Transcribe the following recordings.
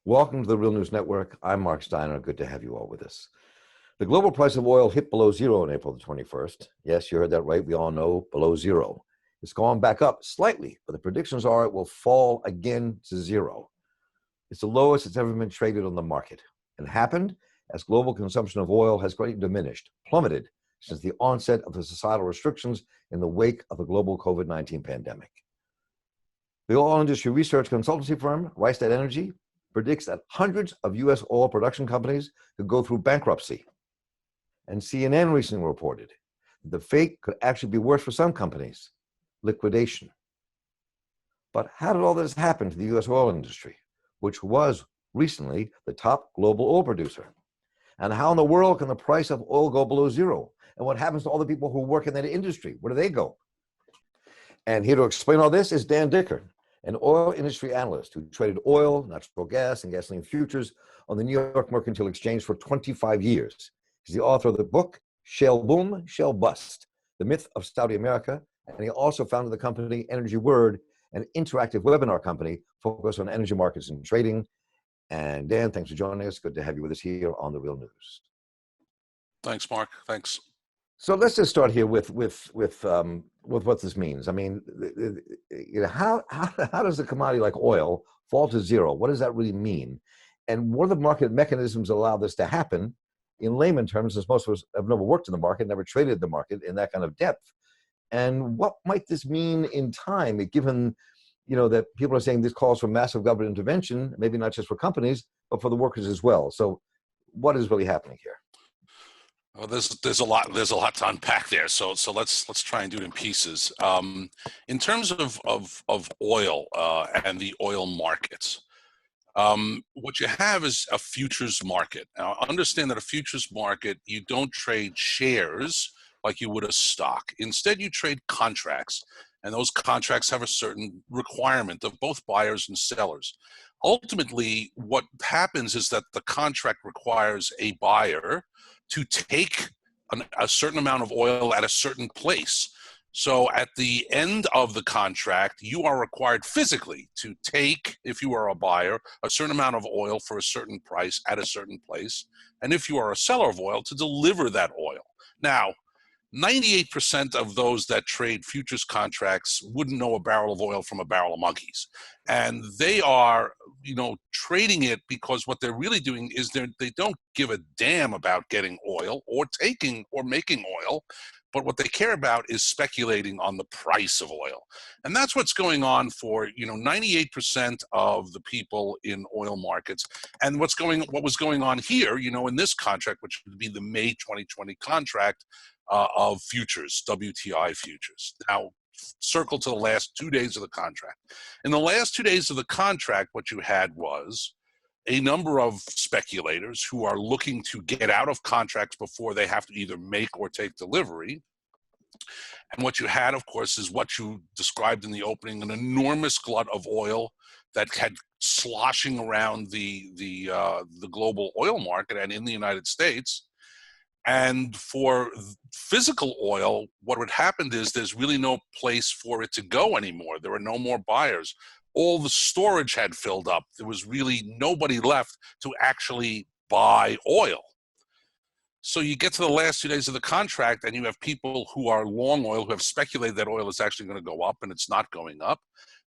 Welcome to the Real News Network. I'm Mark Steiner. Good to have you all with us. The global price of oil hit below zero on April the 21st. Yes, you heard that right. We all know below zero. It's gone back up slightly, but the predictions are it will fall again to zero. It's the lowest it's ever been traded on the market. And it happened as global consumption of oil has greatly diminished, plummeted since the onset of the societal restrictions in the wake of the global COVID-19 pandemic. The oil industry research consultancy firm, Rystad Energy, predicts that hundreds of U.S. oil production companies could go through bankruptcy. And CNN recently reported that the fate could actually be worse for some companies, liquidation. But how did all this happen to the U.S. oil industry, which was recently the top global oil producer? And how in the world can the price of oil go below zero? And what happens to all the people who work in that industry? Where do they go? And here to explain all this is Dan Dicker, an oil industry analyst who traded oil, natural gas, and gasoline futures on the New York Mercantile Exchange for 25 years. He's the author of the book, Shale Boom, Shale Bust, The Myth of Saudi America, and he also founded the company Energy Word, an interactive webinar company focused on energy markets and trading. And Dan, thanks for joining us. Good to have you with us here on The Real News. Thanks, Mark. Thanks. So let's just start here with what this means. I mean, how does a commodity like oil fall to zero? What does that really mean? And what are the market mechanisms that allow this to happen? In layman terms, as most of us have never worked in the market, never traded the market in that kind of depth. And what might this mean in time, given that people are saying this calls for massive government intervention, maybe not just for companies, but for the workers as well. So what is really happening here? Well, there's a lot to unpack there. So let's try and do it in pieces. In terms of oil and the oil markets, what you have is a futures market. Now, understand that a futures market, you don't trade shares like you would a stock. Instead, you trade contracts, and those contracts have a certain requirement of both buyers and sellers. Ultimately, what happens is that the contract requires a buyer to take a certain amount of oil at a certain place. So at the end of the contract, you are required physically to take, if you are a buyer, a certain amount of oil for a certain price at a certain place. And if you are a seller of oil, to deliver that oil. Now, 98% of those that trade futures contracts wouldn't know a barrel of oil from a barrel of monkeys. And they are, trading it because what they're really doing is they don't give a damn about getting oil or taking or making oil. But what they care about is speculating on the price of oil. And that's what's going on for, 98% of the people in oil markets. And what was going on here, in this contract, which would be the May 2020 contract of futures, WTI futures. Now, circle to the last 2 days of the contract. In the last 2 days of the contract, what you had was a number of speculators who are looking to get out of contracts before they have to either make or take delivery. And what you had, of course, is what you described in the opening, an enormous glut of oil that had sloshing around the global oil market and in the United States. And for physical oil, what had happened is there's really no place for it to go anymore. There are no more buyers. All the storage had filled up. There was really nobody left to actually buy oil. So you get to the last 2 days of the contract and you have people who are long oil, who have speculated that oil is actually going to go up, and it's not going up.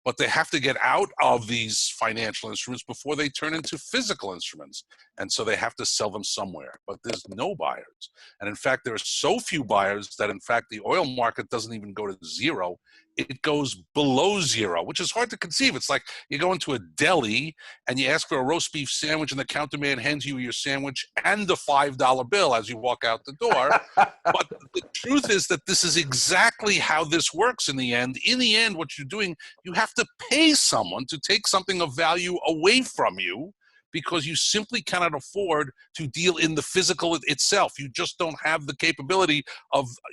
But they have to get out of these financial instruments before they turn into physical instruments. And so they have to sell them somewhere. But there's no buyers. And in fact, there are so few buyers that, in fact, the oil market doesn't even go to zero. It goes below zero, which is hard to conceive. It's like you go into a deli and you ask for a roast beef sandwich, and the counterman hands you your sandwich and a $5 bill as you walk out the door. But the truth is that this is exactly how this works in the end. In the end, what you're doing, you have to pay someone to take something of value away from you, because you simply cannot afford to deal in the physical itself. You just don't have the capability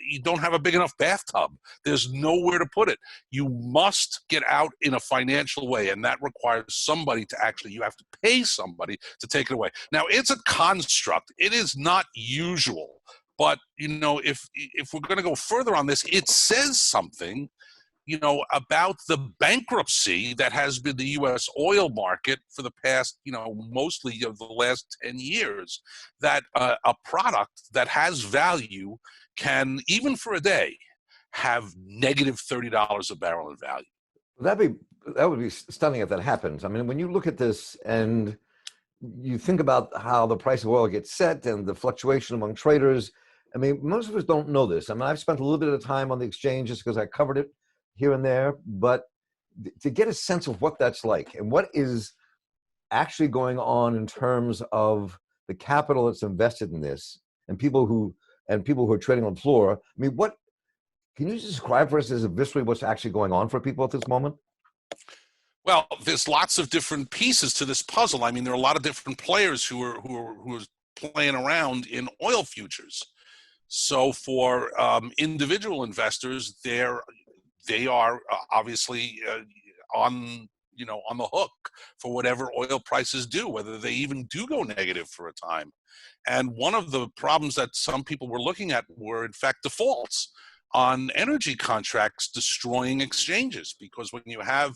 you don't have a big enough bathtub. There's nowhere to put it. You must get out in a financial way, and that requires somebody to you have to pay somebody to take it away. Now, it's a construct. It is not usual. But, if we're going to go further on this, it says something about the bankruptcy that has been the U.S. oil market for the past, mostly of the last 10 years, that a product that has value can, even for a day, have negative $30 a barrel in value. That would be stunning if that happens. I mean, when you look at this and you think about how the price of oil gets set and the fluctuation among traders, I mean, most of us don't know this. I mean, I've spent a little bit of time on the exchange just because I covered it here and there, but to get a sense of what that's like and what is actually going on in terms of the capital that's invested in this and people who are trading on the floor. I mean, can you describe for us as viscerally what's actually going on for people at this moment? Well, there's lots of different pieces to this puzzle. I mean, there are a lot of different players who are playing around in oil futures. So for individual investors, they are obviously on the hook for whatever oil prices do, whether they even do go negative for a time. And one of the problems that some people were looking at were, in fact, defaults on energy contracts destroying exchanges, because when you have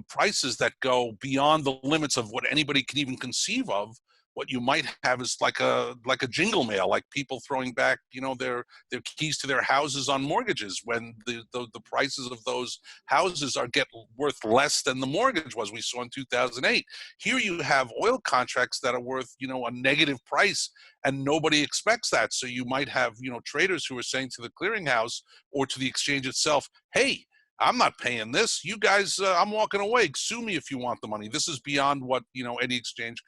prices that go beyond the limits of what anybody can even conceive of, what you might have is like a jingle mail, like people throwing back, their keys to their houses on mortgages when the prices of those houses get worth less than the mortgage was. We saw in 2008. Here you have oil contracts that are worth, a negative price, and nobody expects that. So you might have, traders who are saying to the clearinghouse or to the exchange itself, hey, I'm not paying this. You guys, I'm walking away. Sue me if you want the money. This is beyond what any exchange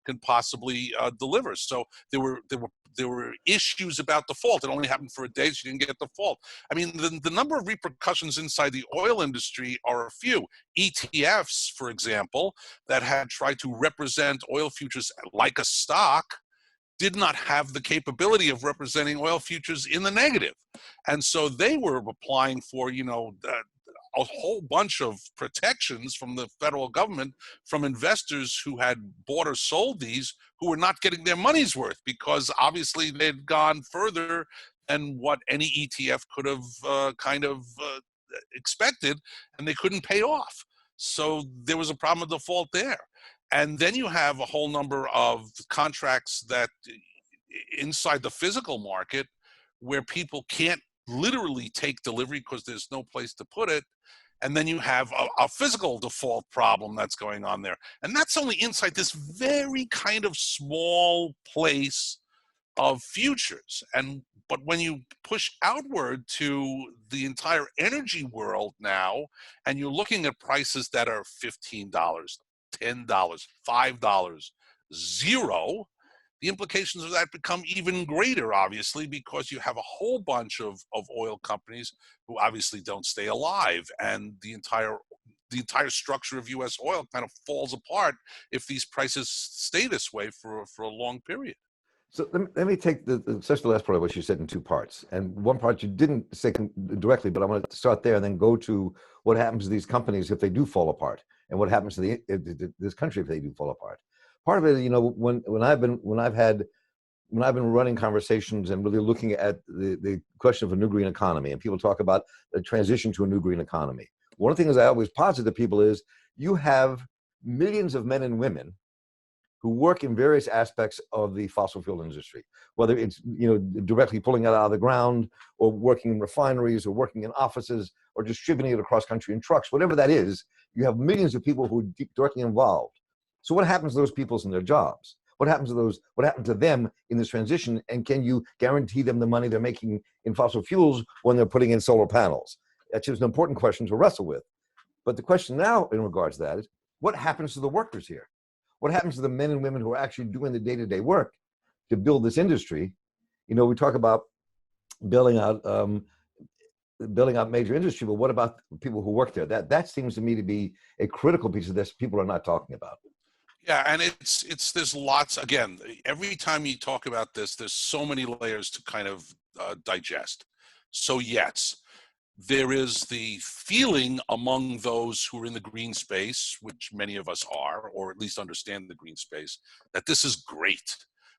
can possibly deliver. So there were issues about default. It only happened for a day, so you didn't get default. I mean, the number of repercussions inside the oil industry are a few. ETFs, for example, that had tried to represent oil futures like a stock, did not have the capability of representing oil futures in the negative. And so they were applying for, a whole bunch of protections from the federal government from investors who had bought or sold these, who were not getting their money's worth, because obviously they'd gone further than what any ETF could have expected, and they couldn't pay off. So there was a problem of default there. And then you have a whole number of contracts that inside the physical market where people can't literally take delivery because there's no place to put it. And then you have a physical default problem that's going on there. And that's only inside this very kind of small place of futures. But when you push outward to the entire energy world now, and you're looking at prices that are $15, $10, $5, $0, the implications of that become even greater, obviously, because you have a whole bunch of oil companies who obviously don't stay alive, and the entire structure of U.S. oil kind of falls apart if these prices stay this way for a long period. So let me take especially the last part of what you said in two parts. And one part you didn't say directly, but I want to start there and then go to what happens to these companies if they do fall apart, and what happens to this country if they do fall apart. Part of it, when I've been running conversations and really looking at the question of a new green economy, and people talk about the transition to a new green economy, one of the things I always posit to people is you have millions of men and women who work in various aspects of the fossil fuel industry, whether it's directly pulling it out of the ground, or working in refineries, or working in offices, or distributing it across country in trucks, whatever that is. You have millions of people who are directly involved. So what happens to those people in their jobs? What happens to them in this transition? And can you guarantee them the money they're making in fossil fuels when they're putting in solar panels? That's just an important question to wrestle with. But the question now in regards to that is, what happens to the workers here? What happens to the men and women who are actually doing the day-to-day work to build this industry? We talk about building out major industry, but what about people who work there? That seems to me to be a critical piece of this people are not talking about. Yeah, and there's lots, again, every time you talk about this, there's so many layers to kind of digest. So yes, there is the feeling among those who are in the green space, which many of us are, or at least understand the green space, that this is great,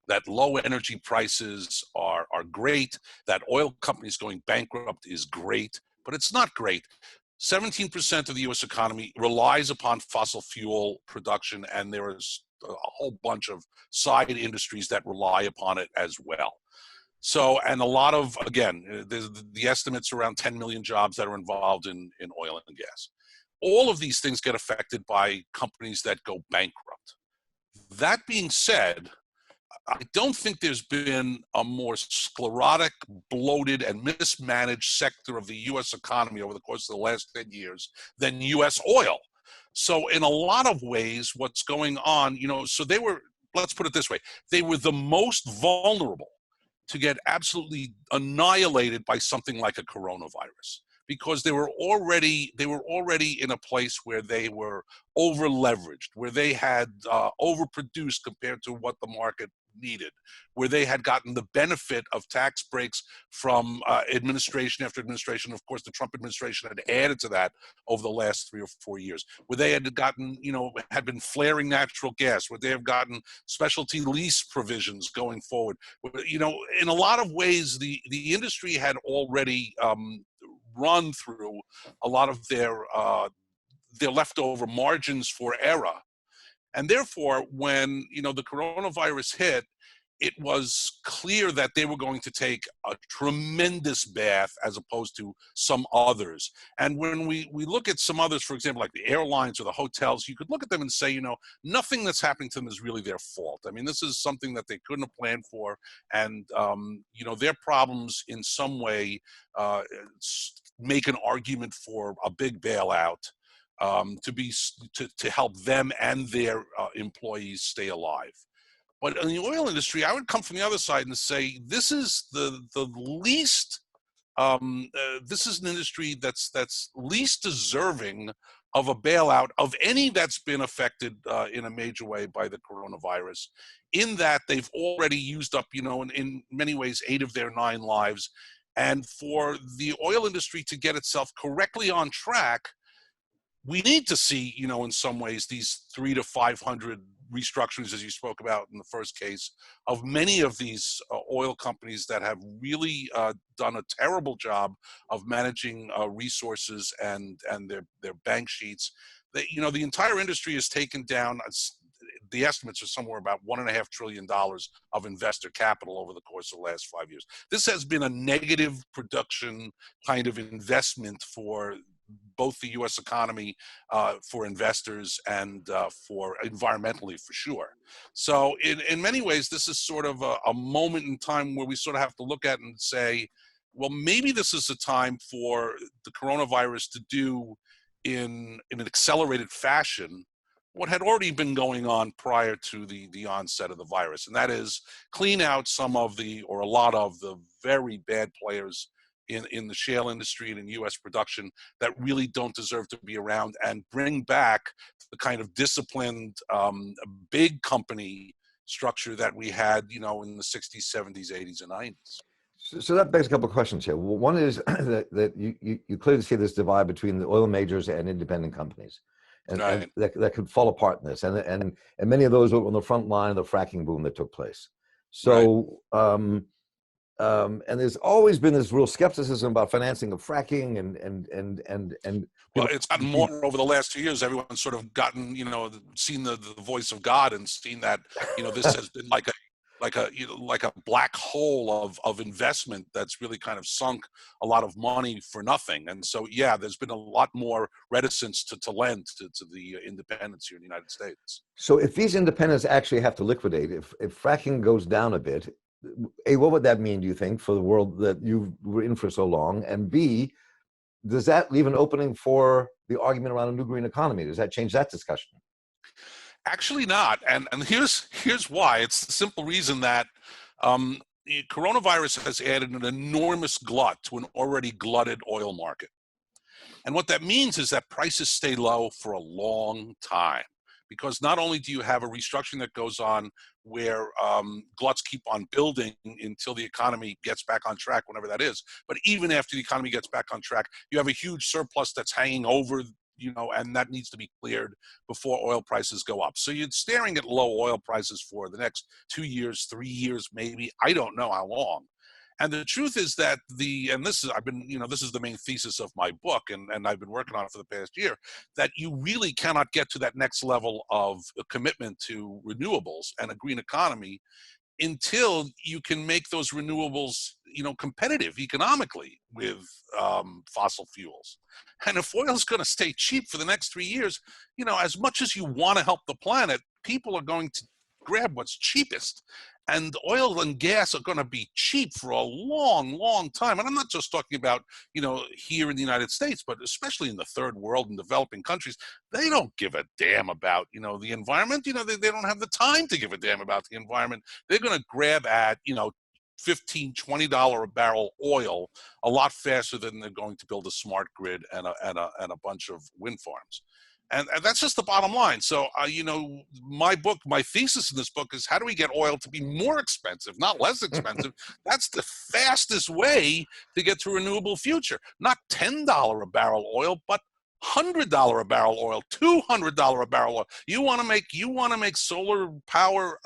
that low energy prices are great, that oil companies going bankrupt is great, but it's not great. 17% of the US economy relies upon fossil fuel production, and there is a whole bunch of side industries that rely upon it as well. So, and a lot of, again, the estimates around 10 million jobs that are involved in oil and gas. All of these things get affected by companies that go bankrupt. That being said, I don't think there's been a more sclerotic, bloated, and mismanaged sector of the U.S. economy over the course of the last 10 years than U.S. oil. So in a lot of ways, what's going on, so they were, let's put it this way, they were the most vulnerable to get absolutely annihilated by something like a coronavirus, because they were already in a place where they were over leveraged, where they had overproduced compared to what the market needed, where they had gotten the benefit of tax breaks from administration after administration. Of course, the Trump administration had added to that over the last 3 or 4 years, where they had gotten, had been flaring natural gas, where they have gotten specialty lease provisions going forward. In a lot of ways, the industry had already run through a lot of their leftover margins for error. And therefore, when the coronavirus hit, it was clear that they were going to take a tremendous bath as opposed to some others. And when we look at some others, for example, like the airlines or the hotels, you could look at them and say, nothing that's happening to them is really their fault. I mean, this is something that they couldn't have planned for. And, their problems in some way make an argument for a big bailout. To help them and their employees stay alive. But in the oil industry, I would come from the other side and say this is the least. This is an industry that's least deserving of a bailout of any that's been affected in a major way by the coronavirus. In that they've already used up, in many ways, 8 of their 9 lives, and for the oil industry to get itself correctly on track, we need to see, in some ways, these 300 to 500 restructurings, as you spoke about in the first case, of many of these oil companies that have really done a terrible job of managing resources and their bank sheets. The entire industry has taken down. The estimates are somewhere about $1.5 trillion of investor capital over the course of the last 5 years. This has been a negative production kind of investment for both the U.S. economy, for investors, and for environmentally, for sure. So in many ways, this is sort of a moment in time where we sort of have to look at it and say, well, maybe this is a time for the coronavirus to do in an accelerated fashion what had already been going on prior to the onset of the virus. And that is clean out some of or a lot of the very bad players in the shale industry and in U.S. production that really don't deserve to be around, and bring back the kind of disciplined big company structure that we had, in the 60s, 70s, 80s, and 90s. So that begs a couple of questions here. Well, one is that you clearly see this divide between the oil majors and independent companies, and, right. and that could fall apart in this, and many of those were on the front line of the fracking boom that took place. So. Right. And there's always been this real skepticism about financing of fracking, and well, it's gotten more over the last 2 years. Everyone's sort of gotten, seen the voice of God and seen that, this has been like a black hole of investment that's really kind of sunk a lot of money for nothing. And so, yeah, there's been a lot more reticence to lend to the independents here in the United States. So if these independents actually have to liquidate, if fracking goes down a bit, A, what would that mean, do you think, for the world that you were in for so long? And B, does that leave an opening for the argument around a new green economy? Does that change that discussion? Actually not. And here's why. It's the simple reason that coronavirus has added an enormous glut to an already glutted oil market. And what that means is that prices stay low for a long time. Because not only do you have a restructuring that goes on where gluts keep on building until the economy gets back on track, whenever that is, but even after the economy gets back on track, you have a huge surplus that's hanging over, and that needs to be cleared before oil prices go up. So you're staring at low oil prices for the next 2 years, 3 years, maybe. I don't know how long. And the truth is that and this is, this is the main thesis of my book, and I've been working on it for the past year, that you really cannot get to that next level of commitment to renewables and a green economy until you can make those renewables, competitive economically with fossil fuels. And if oil is going to stay cheap for the next 3 years, as much as you want to help the planet, people are going to grab what's cheapest. And oil and gas are going to be cheap for a long, long time. And I'm not just talking about, here in the United States, but especially in the third world and developing countries. They don't give a damn about, the environment. They don't have the time to give a damn about the environment. They're going to grab at, $15, $20 a barrel oil a lot faster than they're going to build a smart grid and a bunch of wind farms. And that's just the bottom line. So, my thesis in this book is, how do we get oil to be more expensive, not less expensive? That's the fastest way to get to a renewable future. Not $10 a barrel oil, but $100 a barrel oil, $200 a barrel oil. You want to make solar power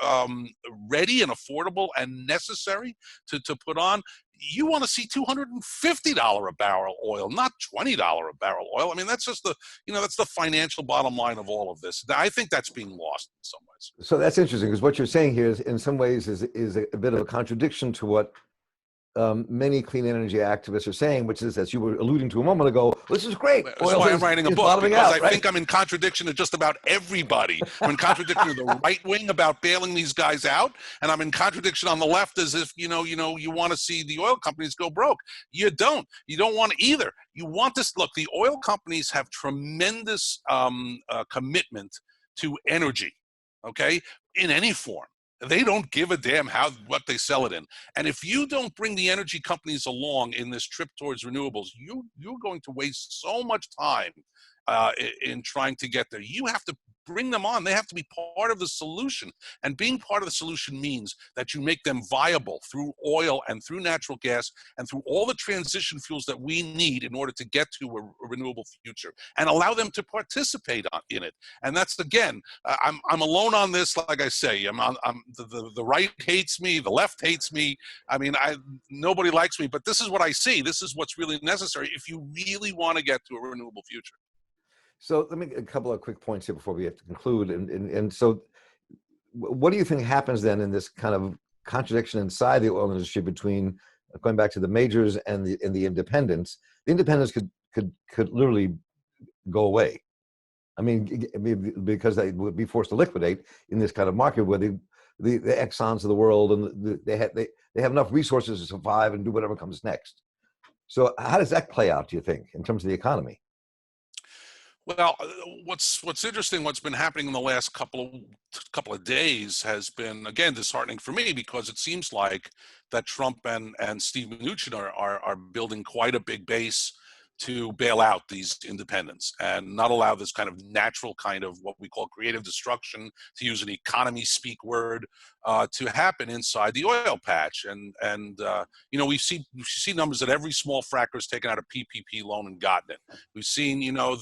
ready and affordable and necessary to put on. You want to see $250 a barrel oil, not $20 a barrel oil. I mean, that's just that's the financial bottom line of all of this. I think that's being lost in some ways. So that's interesting, because what you're saying here is, in some ways, is a bit of a contradiction to what many clean energy activists are saying, which is, as you were alluding to a moment ago, this is great. That's why I'm writing a book, because I think I'm in contradiction to just about everybody. I'm in contradiction to the right wing about bailing these guys out, and I'm in contradiction on the left, as if you want to see the oil companies go broke. You don't. You don't want to either. You want this. Look, the oil companies have tremendous commitment to energy. Okay, in any form. They don't give a damn what they sell it in. And if you don't bring the energy companies along in this trip towards renewables, you're going to waste so much time in trying to get there. You have to bring them on. They have to be part of the solution. And being part of the solution means that you make them viable through oil and through natural gas and through all the transition fuels that we need in order to get to a renewable future, and allow them to participate in it. And that's, again, I'm alone on this. Like I say, the right hates me, the left hates me. I mean, nobody likes me, but this is what I see. This is what's really necessary if you really want to get to a renewable future. So let me a couple of quick points here before we have to conclude. And so what do you think happens then in this kind of contradiction inside the oil industry between, going back to the majors and the independents? The independents could literally go away. I mean, because they would be forced to liquidate in this kind of market where the Exxons of the world, and they have enough resources to survive and do whatever comes next. So how does that play out, do you think, in terms of the economy? Well, what's interesting, what's been happening in the last couple of days has been, again, disheartening for me, because it seems like that Trump and Steve Mnuchin are building quite a big base to bail out these independents and not allow this kind of natural kind of what we call creative destruction, to use an economy speak word, to happen inside the oil patch. And we see numbers that every small fracker has taken out a PPP loan and gotten it. We've seen, I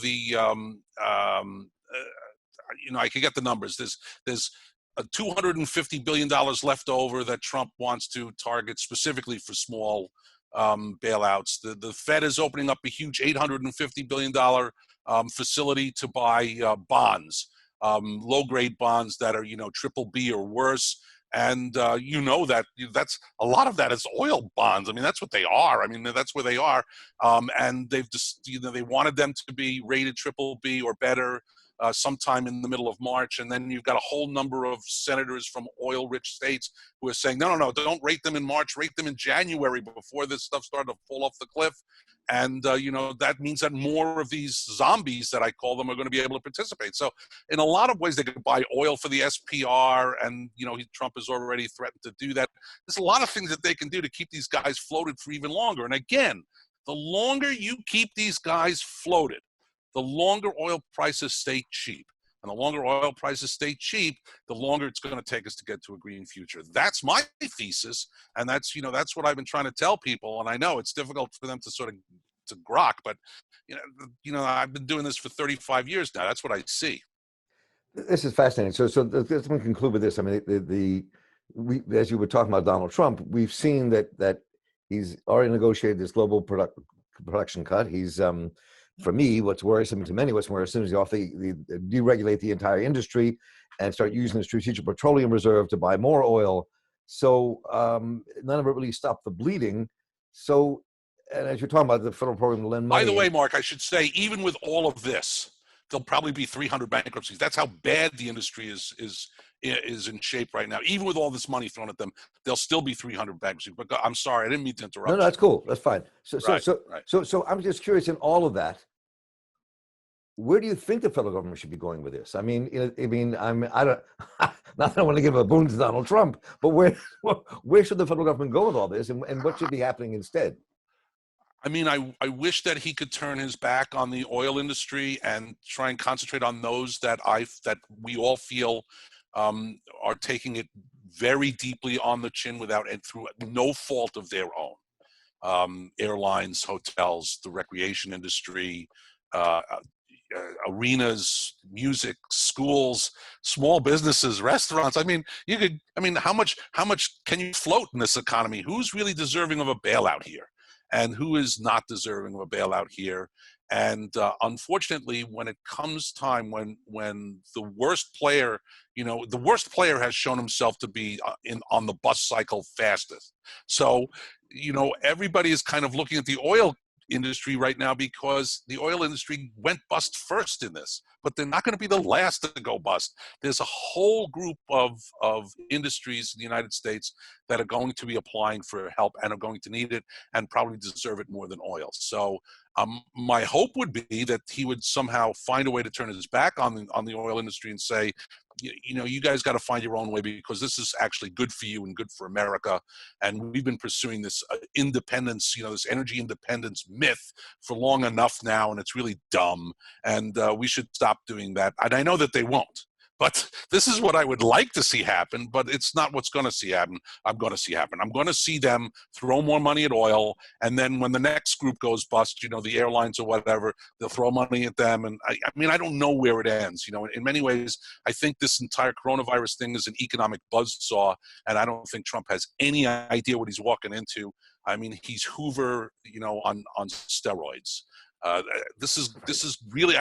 could get the numbers. There's $250 billion left over that Trump wants to target specifically for small bailouts. The Fed is opening up a huge $850 billion facility to buy bonds, low-grade bonds that are, triple B or worse. And that's a lot of that is oil bonds. I mean, that's what they are. I mean, that's where they are. And they've just, they wanted them to be rated triple B or better sometime in the middle of March. And then you've got a whole number of senators from oil-rich states who are saying, no, don't rate them in March, rate them in January, before this stuff started to fall off the cliff. And, that means that more of these zombies that I call them are going to be able to participate. So in a lot of ways, they could buy oil for the SPR, and, Trump has already threatened to do that. There's a lot of things that they can do to keep these guys floated for even longer. And again, the longer you keep these guys floated, the longer oil prices stay cheap. And the longer oil prices stay cheap, the longer it's going to take us to get to a green future. That's my thesis, and that's what I've been trying to tell people. And I know it's difficult for them to sort of to grok, but I've been doing this for 35 years now. That's what I see. This is fascinating. So let's conclude with this. I mean, as you were talking about Donald Trump, we've seen that He's already negotiated this global production cut. He's, for me, what's worrisome, to many what's worrisome, is the deregulate the entire industry and start using the Strategic Petroleum Reserve to buy more oil. So none of it really stopped the bleeding. So, and as you're talking about the federal program to lend money. By the way, Mark, I should say, even with all of this, there'll probably be 300 bankruptcies. That's how bad the industry is in shape right now. Even with all this money thrown at them, there'll still be 300 bankruptcies. But I'm sorry, I didn't mean to interrupt. No, that's cool. That's fine. Right. So I'm just curious, in all of that, where do you think the federal government should be going with this? I mean, I don't, not that I want to give a boon to Donald Trump, but where should the federal government go with all this, and what should be happening instead? I mean, I wish that he could turn his back on the oil industry and try and concentrate on those that we all feel are taking it very deeply on the chin without and through no fault of their own. Airlines, hotels, the recreation industry, arenas, music, schools, small businesses, restaurants. I mean, how much can you float in this economy? Who's really deserving of a bailout here? And who is not deserving of a bailout here? And unfortunately, when it comes time when the worst player, the worst player has shown himself to be on the bus cycle fastest. So, everybody is kind of looking at the oil industry right now because the oil industry went bust first in this, but they're not going to be the last to go bust. There's a whole group of industries in the United States that are going to be applying for help and are going to need it and probably deserve it more than oil. So my hope would be that he would somehow find a way to turn his back on the oil industry and say, you guys got to find your own way because this is actually good for you and good for America. And we've been pursuing this independence, this energy independence myth for long enough now, and it's really dumb. And we should stop doing that. And I know that they won't. But this is what I would like to see happen, but it's not what's going to see happen. I'm going to see them throw more money at oil, and then when the next group goes bust, the airlines or whatever, they'll throw money at them. And I don't know where it ends. In many ways, I think this entire coronavirus thing is an economic buzzsaw, and I don't think Trump has any idea what he's walking into. I mean, he's Hoover, on steroids. This is really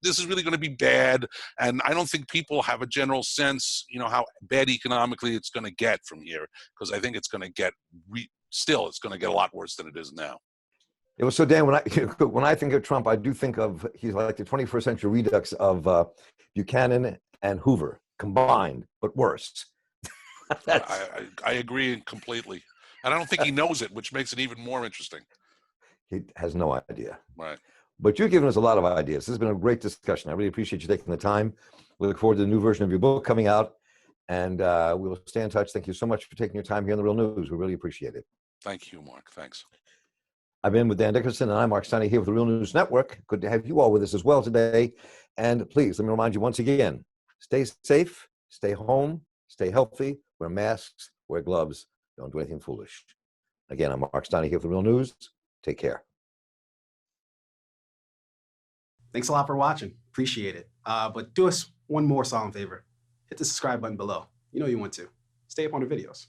this is really going to be bad, and I don't think people have a general sense how bad economically it's going to get from here, because I think it's going to get it's going to get a lot worse than it is now. It was so, Dan, when I think of Trump, I do think of he's like the 21st century redux of Buchanan and Hoover combined, but worse. I agree completely, and I don't think he knows it, which makes it even more interesting. He has no idea. Right. But you've given us a lot of ideas. This has been a great discussion. I really appreciate you taking the time. We look forward to the new version of your book coming out, and we will stay in touch. Thank you so much for taking your time here on The Real News. We really appreciate it. Thank you, Mark. Thanks. I've been with Dan Dickerson, and I'm Mark Steiner here with The Real News Network. Good to have you all with us as well today. And please, let me remind you once again, stay safe, stay home, stay healthy, wear masks, wear gloves, don't do anything foolish. Again, I'm Mark Steiner here with The Real News. Take care. Thanks a lot for watching. Appreciate it. But do us one more solemn favor. Hit the subscribe button below. You know you want to. Stay up on the videos.